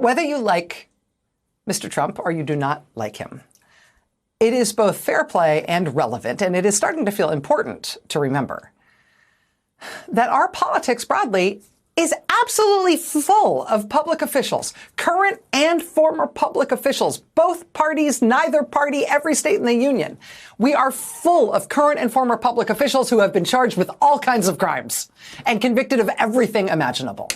whether you like Mr. Trump or you do not like him, it is both fair play and relevant, and it is starting to feel important to remember that our politics broadly is absolutely full of public officials, current and former public officials, both parties, neither party, every state in the union. We are full of current and former public officials who have been charged with all kinds of crimes and convicted of everything imaginable.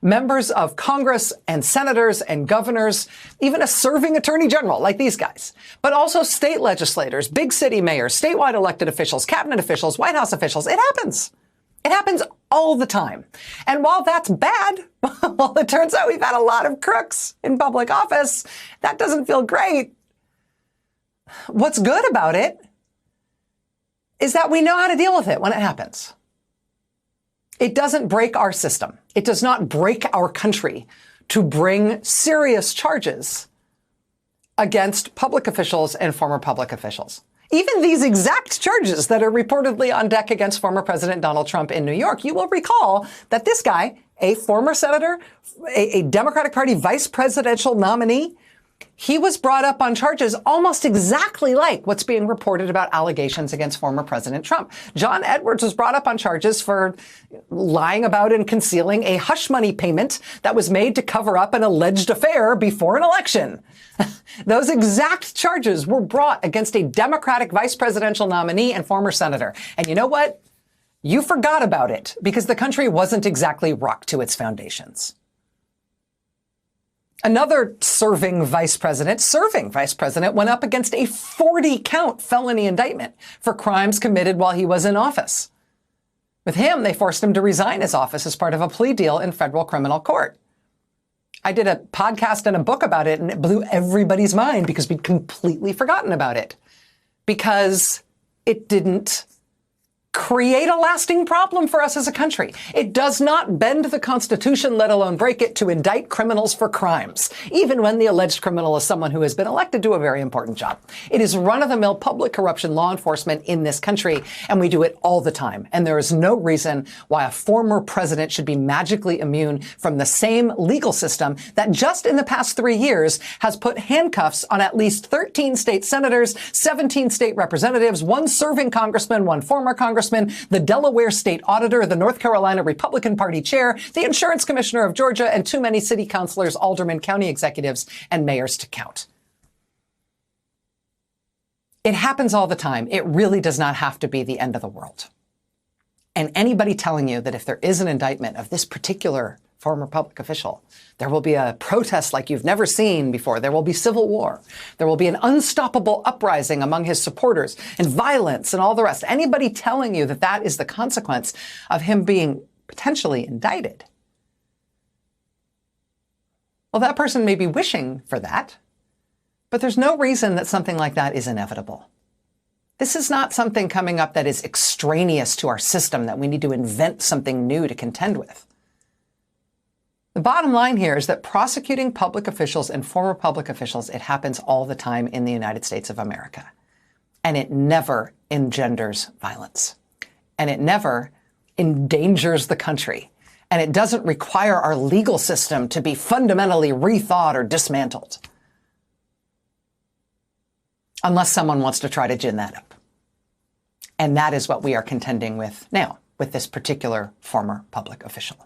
Members of Congress and senators and governors, even a serving attorney general like these guys, but also state legislators, big city mayors, statewide elected officials, cabinet officials, White House officials. It happens. It happens all the time. And while that's bad, well, it turns out we've had a lot of crooks in public office. That doesn't feel great. What's good about it is that we know how to deal with it when it happens. It doesn't break our system. It does not break our country to bring serious charges against public officials and former public officials. Even these exact charges that are reportedly on deck against former President Donald Trump in New York, you will recall that this guy, a former senator, a Democratic Party vice presidential nominee, he was brought up on charges almost exactly like what's being reported about allegations against former President Trump. John Edwards was brought up on charges for lying about and concealing a hush money payment that was made to cover up an alleged affair before an election. Those exact charges were brought against a Democratic vice presidential nominee and former senator. And you know what? You forgot about it because the country wasn't exactly rocked to its foundations. Another serving vice president went up against a 40-count felony indictment for crimes committed while he was in office. With him, they forced him to resign his office as part of a plea deal in federal criminal court. I did a podcast and a book about it, and it blew everybody's mind because we'd completely forgotten about it. Because it didn't create a lasting problem for us as a country. It does not bend the Constitution, let alone break it, to indict criminals for crimes, even when the alleged criminal is someone who has been elected to a very important job. It is run-of-the-mill public corruption law enforcement in this country, and we do it all the time. And there is no reason why a former president should be magically immune from the same legal system that just in the past 3 years has put handcuffs on at least 13 state senators, 17 state representatives, 1 serving congressman, 1 former congressman, the Delaware state auditor, the North Carolina Republican Party chair, the insurance commissioner of Georgia, and too many city councilors, aldermen, county executives, and mayors to count. It happens all the time. It really does not have to be the end of the world. And anybody telling you that if there is an indictment of this particular former public official, there will be a protest like you've never seen before. There will be civil war. There will be an unstoppable uprising among his supporters and violence and all the rest. Anybody telling you that that is the consequence of him being potentially indicted, well, that person may be wishing for that, but there's no reason that something like that is inevitable. This is not something coming up that is extraneous to our system that we need to invent something new to contend with. The bottom line here is that prosecuting public officials and former public officials, it happens all the time in the United States of America. And it never engenders violence. And it never endangers the country. And it doesn't require our legal system to be fundamentally rethought or dismantled. Unless someone wants to try to gin that up. And that is what we are contending with now, with this particular former public official.